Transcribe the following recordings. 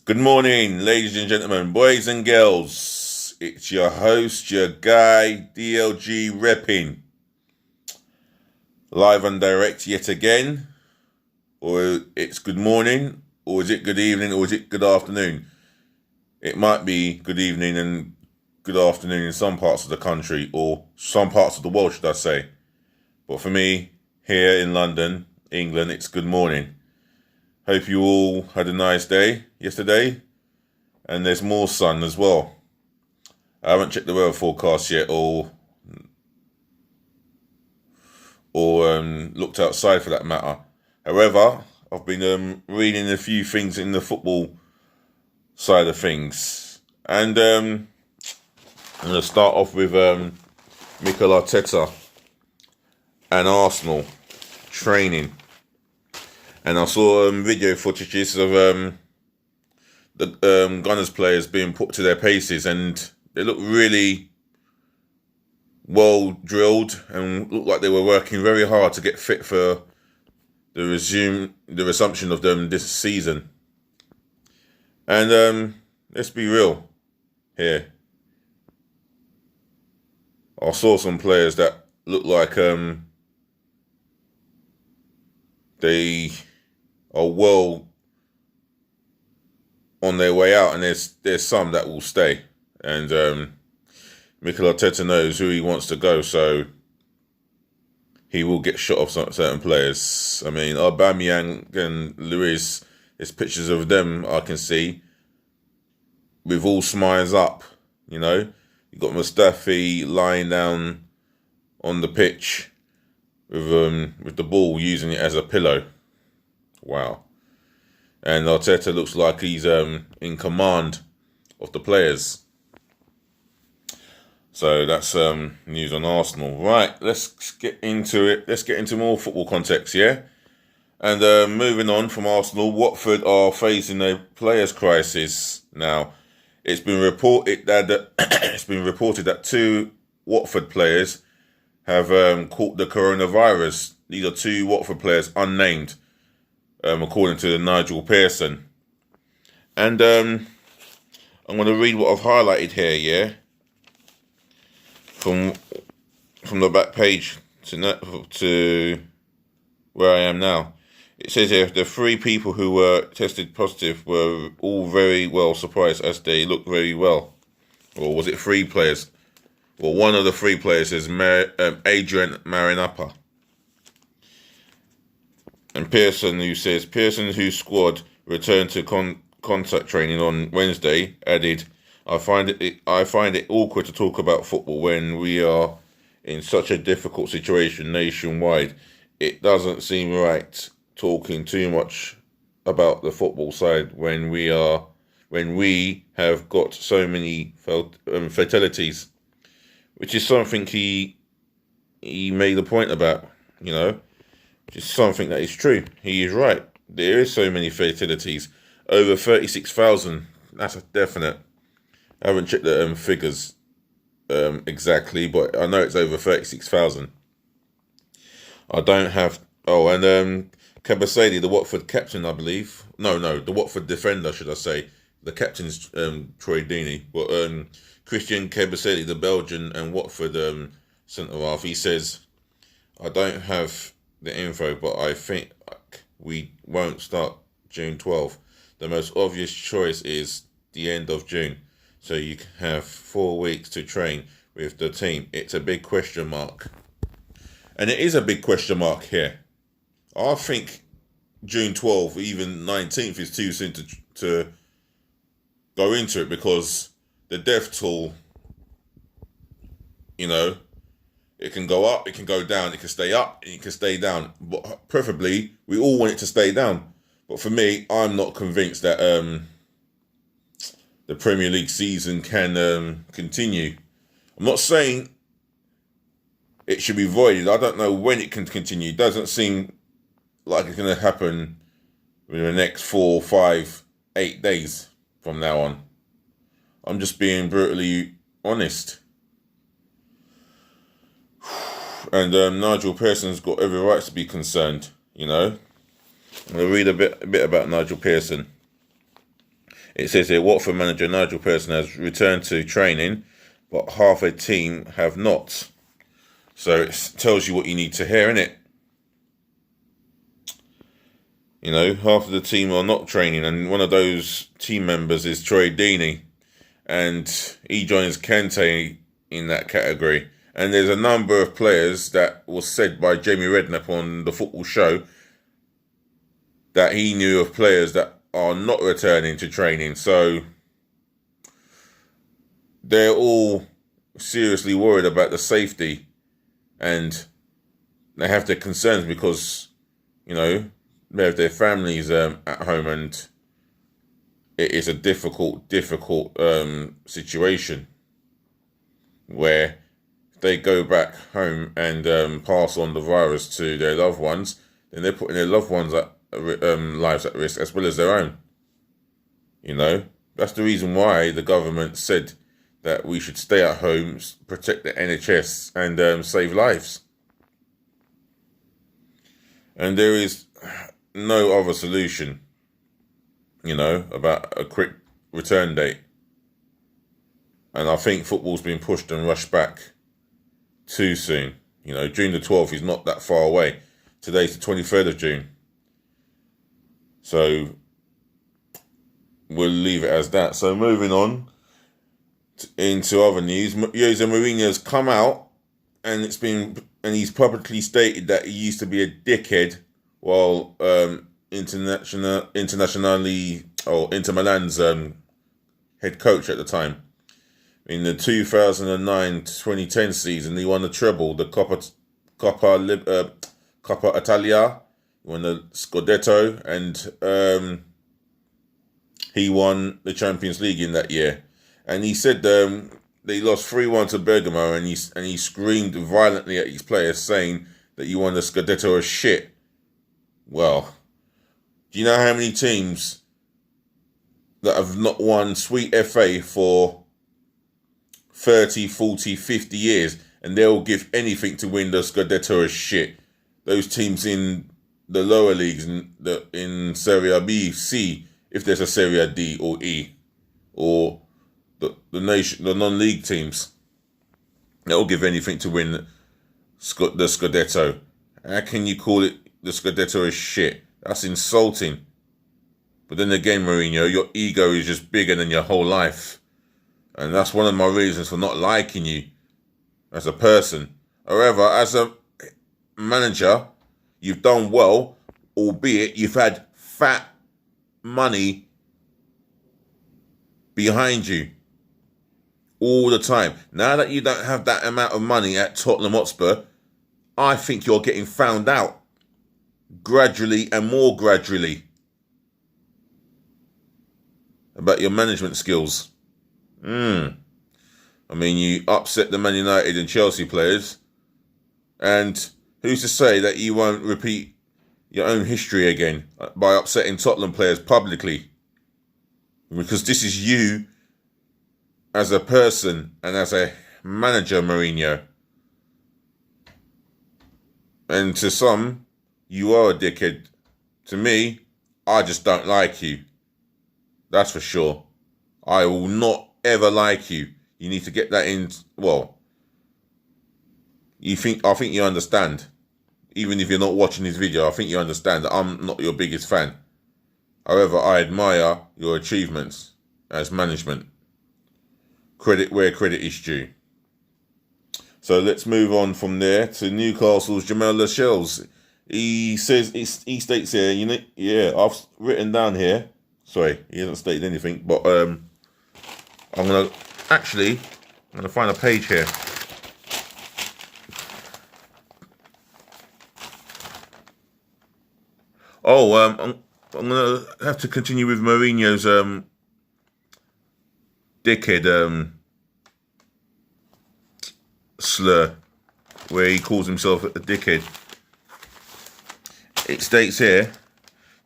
Good morning, ladies and gentlemen, boys and girls. It's your host, your guy, DLG REPPIN. Live and direct yet again. Or it's good morning, or is it good evening, or is it good afternoon? It might be good evening and good afternoon in some parts of the country, or some parts of the world, should I say. But for me, here in London, England, it's good morning. Hope you all had a nice day yesterday, and there's more sun as well. I haven't checked the weather forecast yet, or looked outside for that matter. However, I've been reading a few things in the football side of things, and I'm going to start off with Mikel Arteta and Arsenal training. And I saw video footages of the Gunners players being put to their paces, and they look really well drilled and looked like they were working very hard to get fit for the resumption of them this season. And let's be real here. I saw some players that look like they are well on their way out, and there's some that will stay. And Mikel Arteta knows who he wants to go, so he will get shot of certain players. I mean, Aubameyang and Luis, there's pictures of them I can see with all smiles up. You know, you got Mustafi lying down on the pitch with the ball, using it as a pillow. Wow. And Arteta looks like he's in command of the players. So that's news on Arsenal. Right, let's get into it. Let's get into more football context, yeah? And moving on from Arsenal, Watford are facing a players' crisis now. It's been reported that two Watford players have caught the coronavirus. These are two Watford players, unnamed, according to Nigel Pearson. And I'm going to read what I've highlighted here, yeah? From the back page to where I am now. It says here, the three people who were tested positive were all very well surprised, as they looked very well. Or was it three players? Well, one of the three players is Adrian Marinappa. And Pearson, whose squad returned to contact training on Wednesday, added, I find it awkward to talk about football when we are in such a difficult situation nationwide. It doesn't seem right talking too much about the football side when we have got so many fatalities, which is something he made a point about, you know, which is something that is true. He is right. There is so many fatalities, over 36,000. That's a definite. I haven't checked the figures exactly, but I know it's over 36,000. I don't have. Oh, and Kabasele, the Watford captain, I believe. No, the Watford defender, should I say? The captain's Troy Deeney, but Christian Kabasele, the Belgian and Watford centre half, he says, I don't have the info, but I think we won't start June 12th. The most obvious choice is the end of June. So you have 4 weeks to train with the team. It's a big question mark. And it is a big question mark here. I think June 12th, even 19th is too soon to go into it, because the death toll, you know, it can go up, it can go down, it can stay up, it can stay down. But preferably, we all want it to stay down. But for me, I'm not convinced that the Premier League season can continue. I'm not saying it should be voided. I don't know when it can continue. It doesn't seem like it's going to happen in the next 4, 5, 8 days from now on. I'm just being brutally honest. And Nigel Pearson's got every right to be concerned, you know. I'm going to read a bit about Nigel Pearson. It says here, Watford manager Nigel Pearson has returned to training, but half a team have not. So it tells you what you need to hear, innit? You know, half of the team are not training, and one of those team members is Troy Deeney, and he joins Kante in that category. And there's a number of players that was said by Jamie Redknapp on the football show that he knew of players that are not returning to training. So they're all seriously worried about the safety, and they have their concerns because, you know, they have their families at home, and it is a difficult situation where they go back home and pass on the virus to their loved ones, then they're putting their loved ones' lives at risk as well as their own. You know, that's the reason why the government said that we should stay at home, protect the NHS, and save lives. And there is no other solution, you know, about a quick return date. And I think football's been pushed and rushed back too soon. You know, June the 12th is not that far away. Today's the 23rd of June. So we'll leave it as that. So moving on into other news, Jose Mourinho's come out and he's publicly stated that he used to be a dickhead while Inter Milan's head coach at the time. In the 2009-2010 season, he won the treble, the Coppa Italia, he won the Scudetto, and he won the Champions League in that year. And he said they lost 3-1 to Bergamo, and he screamed violently at his players, saying that you won the Scudetto as shit. Well, do you know how many teams that have not won Sweet FA for 30, 40, 50 years, and they'll give anything to win the Scudetto as shit? Those teams in the lower leagues, in Serie B, C, if there's a Serie D or E, or the non-league teams, they'll give anything to win the Scudetto. How can you call it the Scudetto as shit? That's insulting. But then again, Mourinho, your ego is just bigger than your whole life. And that's one of my reasons for not liking you as a person. However, as a manager, you've done well, albeit you've had fat money behind you all the time. Now that you don't have that amount of money at Tottenham Hotspur, I think you're getting found out gradually and more gradually about your management skills. I mean, you upset the Man United and Chelsea players, and who's to say that you won't repeat your own history again by upsetting Tottenham players publicly? Because this is you as a person and as a manager, Mourinho. And to some, you are a dickhead. To me, I just don't like you. That's for sure. I will not ever like you. You need to get that in. Well, I think you understand. Even if you're not watching this video, I think you understand that I'm not your biggest fan. However, I admire your achievements as management. Credit where credit is due. So let's move on from there to Newcastle's Jamal Lascelles. He states here, I've written down here. Sorry, he hasn't stated anything, but I'm gonna find a page here. I'm gonna have to continue with Mourinho's dickhead slur, where he calls himself a dickhead. It states here,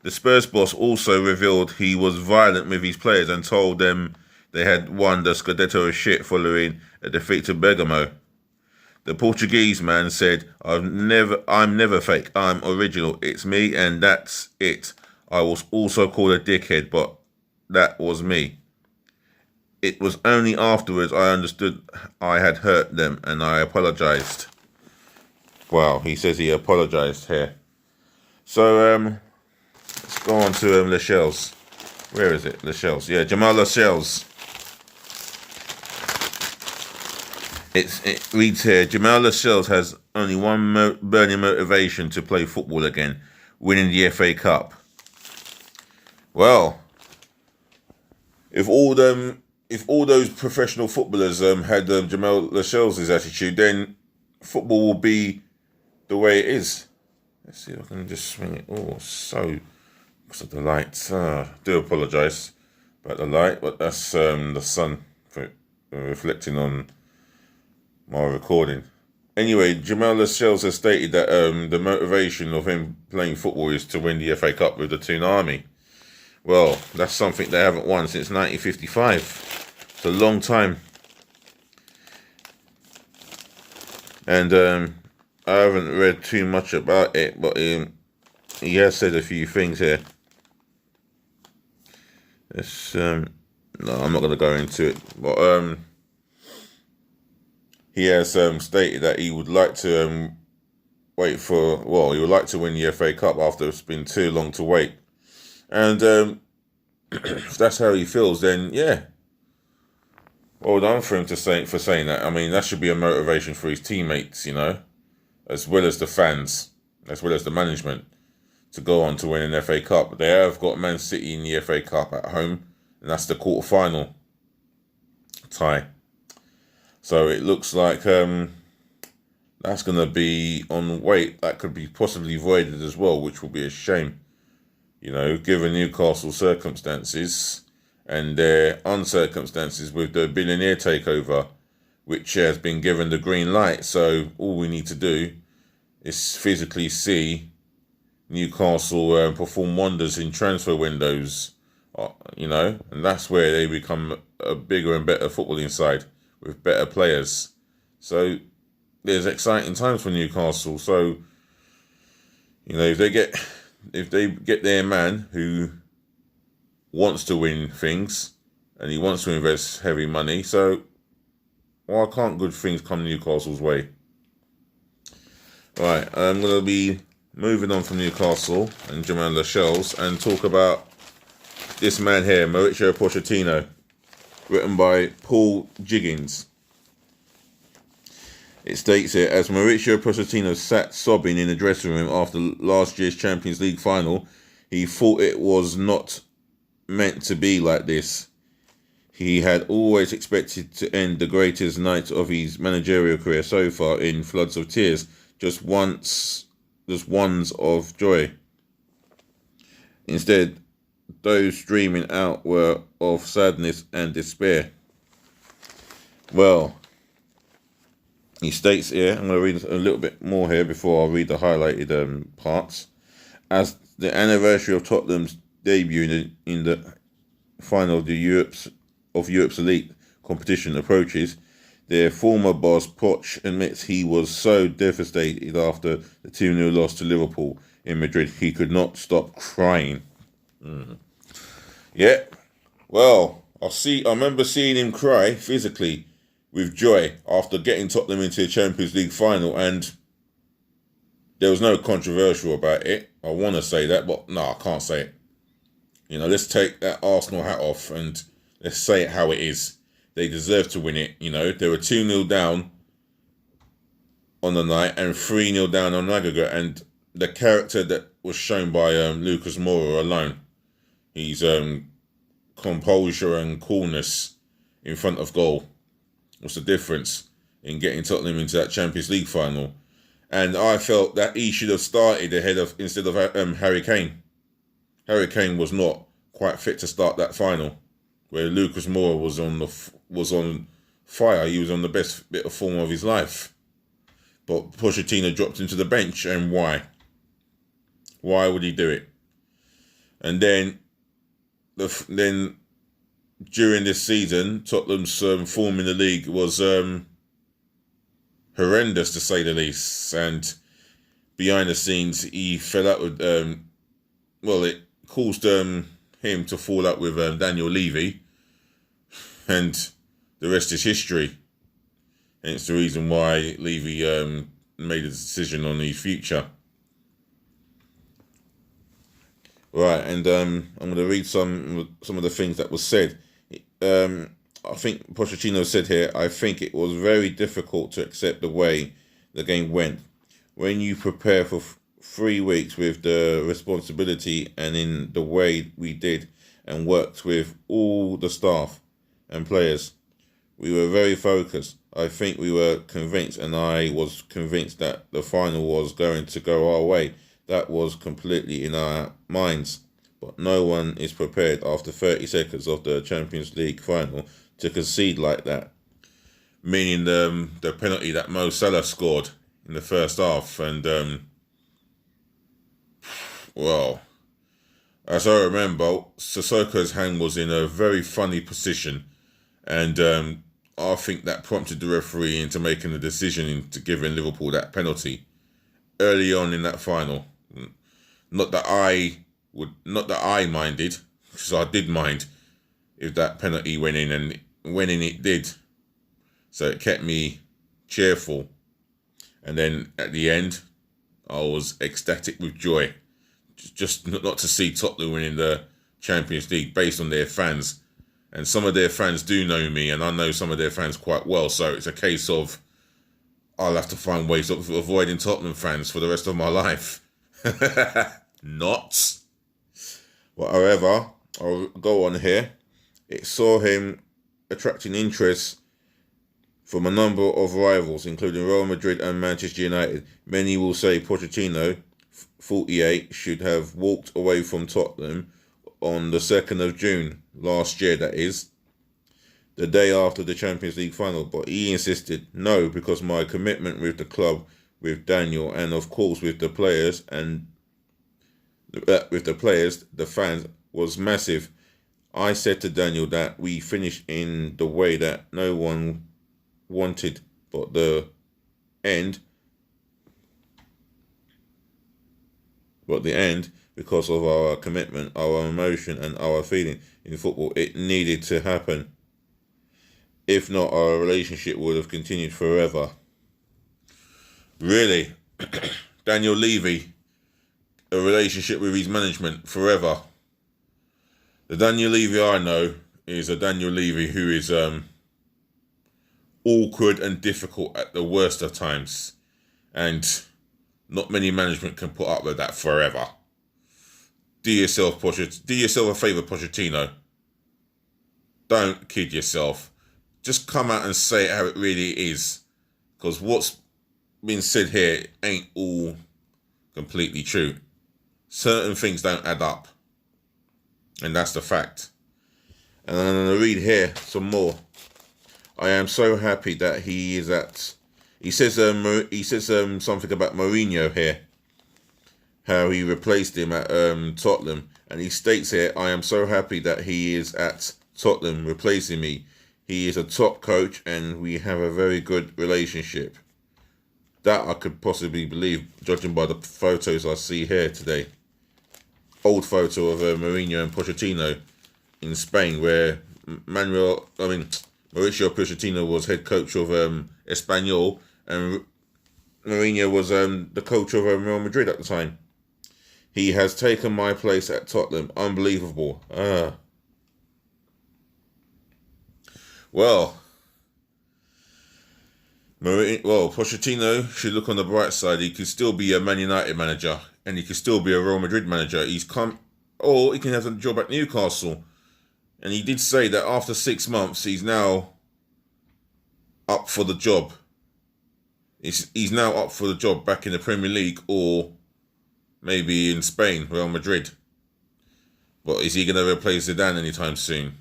the Spurs boss also revealed he was violent with his players and told them they had won the Scudetto as shit following a defeat to Bergamo. The Portuguese man said, I'm never fake. I'm original. It's me and that's it. I was also called a dickhead, but that was me. It was only afterwards I understood I had hurt them and I apologized. Wow, he says he apologized here. So, let's go on to Lascelles. Where is it? Lascelles. Yeah, Jamal Lascelles. It reads here, Jamal Lascelles has only one burning motivation to play football again, winning the FA Cup. Well, if all those professional footballers had Jamal Lascelles' attitude, then football will be the way it is. Let's see if I can just swing it. Oh, so because of the lights. Do apologise about the light, but that's the sun reflecting on my recording. Anyway, Jamal Lascelles has stated that the motivation of him playing football is to win the FA Cup with the Toon Army. Well, that's something they haven't won since 1955. It's a long time. And I haven't read too much about it, but he has said a few things here. It's, no, I'm not going to go into it, but he has stated that he would like to he would like to win the FA Cup after it's been too long to wait. And if that's how he feels, then yeah, well done for him for saying that. I mean, that should be a motivation for his teammates, as well as the fans, as well as the management, to go on to win an FA Cup. They have got Man City in the FA Cup at home, and that's the quarter-final tie. So it looks like that's going to be on wait. That could be possibly voided as well, which will be a shame. Given Newcastle's circumstances and their uncircumstances with the billionaire takeover, which has been given the green light. So all we need to do is physically see Newcastle perform wonders in transfer windows, and that's where they become a bigger and better footballing side with better players. So there's exciting times for Newcastle. So, if they get their man who wants to win things and he wants to invest heavy money, so why can't good things come Newcastle's way? Right, I'm going to be moving on from Newcastle and Jamal Lascelles and talk about this man here, Mauricio Pochettino, written by Paul Jiggins. It states here, as Mauricio Pochettino sat sobbing in the dressing room after last year's Champions League final, he thought it was not meant to be like this. He had always expected to end the greatest night of his managerial career so far in floods of tears, just ones of joy. Instead, those streaming out were of sadness and despair. Well, he states here, I'm going to read a little bit more here before I read the highlighted parts. As the anniversary of Tottenham's debut in the final of Europe's elite competition approaches, their former boss Poch admits he was so devastated after the 2-0 loss to Liverpool in Madrid he could not stop crying. Yeah, well, I remember seeing him cry physically with joy after getting Tottenham into a Champions League final, and there was no controversial about it. I want to say that, but no, I can't say it. Let's take that Arsenal hat off and let's say it how it is. They deserve to win it. They were 2-0 down on the night and 3-0 down on aggregate, and the character that was shown by Lucas Moura alone, his composure and coolness in front of goal. What's the difference in getting Tottenham into that Champions League final? And I felt that he should have started instead of Harry Kane. Harry Kane was not quite fit to start that final, where Lucas Moura was on fire. He was on the best bit of form of his life. But Pochettino dropped him to the bench, and why? Why would he do it? And then during this season, Tottenham's form in the league was horrendous to say the least. And behind the scenes, he fell out with, it caused him to fall out with Daniel Levy, and the rest is history. And it's the reason why Levy made a decision on his future. Right, and I'm going to read some of the things that was said. I think Pochettino said here, I think it was very difficult to accept the way the game went. When you prepare for 3 weeks with the responsibility and in the way we did and worked with all the staff and players, we were very focused. I think we were convinced, and I was convinced that the final was going to go our way. That was completely in our minds. But no one is prepared after 30 seconds of the Champions League final to concede like that. Meaning the penalty that Mo Salah scored in the first half. And, as I remember, Sissoko's hand was in a very funny position. And I think that prompted the referee into making a decision to giving Liverpool that penalty early on in that final. Not that I minded, because I did mind if that penalty went in, and went in it did. So it kept me cheerful. And then at the end, I was ecstatic with joy. Just not to see Tottenham winning the Champions League based on their fans. And some of their fans do know me, and I know some of their fans quite well. So it's a case of I'll have to find ways of avoiding Tottenham fans for the rest of my life. Not. But however, I'll go on here. It saw him attracting interest from a number of rivals, including Real Madrid and Manchester United. Many will say Pochettino, 48, should have walked away from Tottenham on the 2nd of June last year, that is, the day after the Champions League final. But he insisted, no, because my commitment with the club, with Daniel, and of course with the players, the fans, was massive. I said to Daniel that we finished in the way that no one wanted, but the end, because of our commitment, our emotion, and our feeling in football, it needed to happen. If not, our relationship would have continued forever. Really? Daniel Levy, a relationship with his management forever. The Daniel Levy I know is a Daniel Levy who is awkward and difficult at the worst of times. And not many management can put up with that forever. Do yourself a favour, Pochettino. Don't kid yourself. Just come out and say it how it really is. Because what's been said here ain't all completely true. Certain things don't add up. And that's the fact. And I'm going to read here some more. I am so happy that he is at... He says something about Mourinho here. How he replaced him at Tottenham. And he states here, I am so happy that he is at Tottenham replacing me. He is a top coach and we have a very good relationship. That I could possibly believe, judging by the photos I see here today. Old photo of Mourinho and Pochettino in Spain, where Mauricio Pochettino was head coach of Espanyol, and Mourinho was the coach of Real Madrid at the time. He has taken my place at Tottenham. Unbelievable. Well, Pochettino should look on the bright side. He could still be a Man United manager, and he could still be a Real Madrid manager. Or he can have a job at Newcastle. And he did say that after 6 months, he's now up for the job. He's now up for the job back in the Premier League, or maybe in Spain, Real Madrid. But is he going to replace Zidane anytime soon?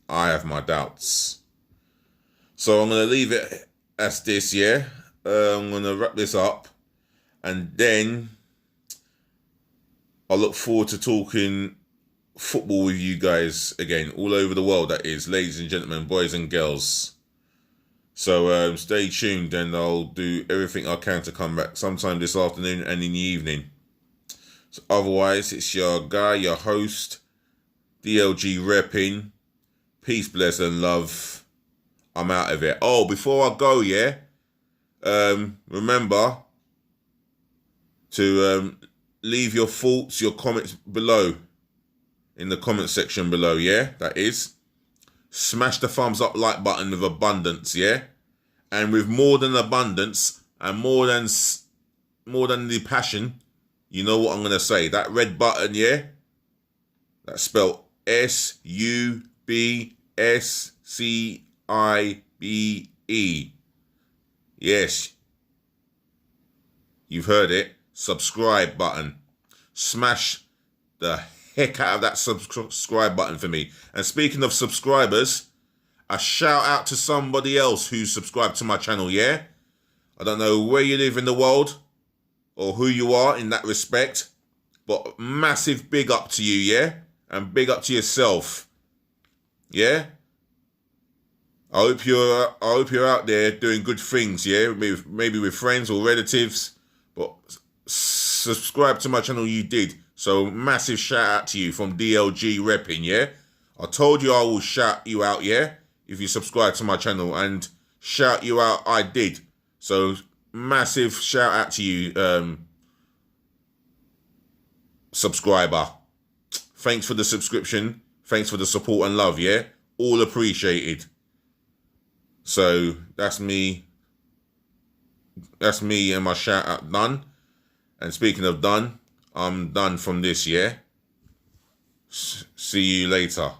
I have my doubts. So I'm going to leave it as this, yeah. I'm going to wrap this up. And then I look forward to talking football with you guys again, all over the world, that is, ladies and gentlemen, boys and girls. So stay tuned, and I'll do everything I can to come back sometime this afternoon and in the evening. So otherwise, it's your guy, your host, DLG Reppin. Peace, bless, and love. I'm out of it. Oh, before I go, yeah, remember to leave your thoughts, your comments below, in the comment section below, yeah? That is. Smash the thumbs up like button with abundance, yeah? And with more than abundance and more than the passion, you know what I'm going to say. That red button, yeah? That's spelled SUBSCIBE. Yes. You've heard it. Subscribe button. Smash the heck out of that subscribe button for me. And speaking of subscribers, a shout out to somebody else who's subscribed to my channel, yeah? I don't know where you live in the world or who you are in that respect, but massive big up to you, yeah? And big up to yourself, yeah? I hope you're out there doing good things, yeah? Maybe with friends or relatives, but subscribe to my channel you did. So massive shout out to you from DLG Reppin, yeah? I told you I will shout you out, yeah? If you subscribe to my channel, and shout you out I did. So massive shout out to you, subscriber. Thanks for the subscription. Thanks for the support and love, yeah? All appreciated. So that's me. That's me and my shout out done. And speaking of done, I'm done from this, yeah? See you later.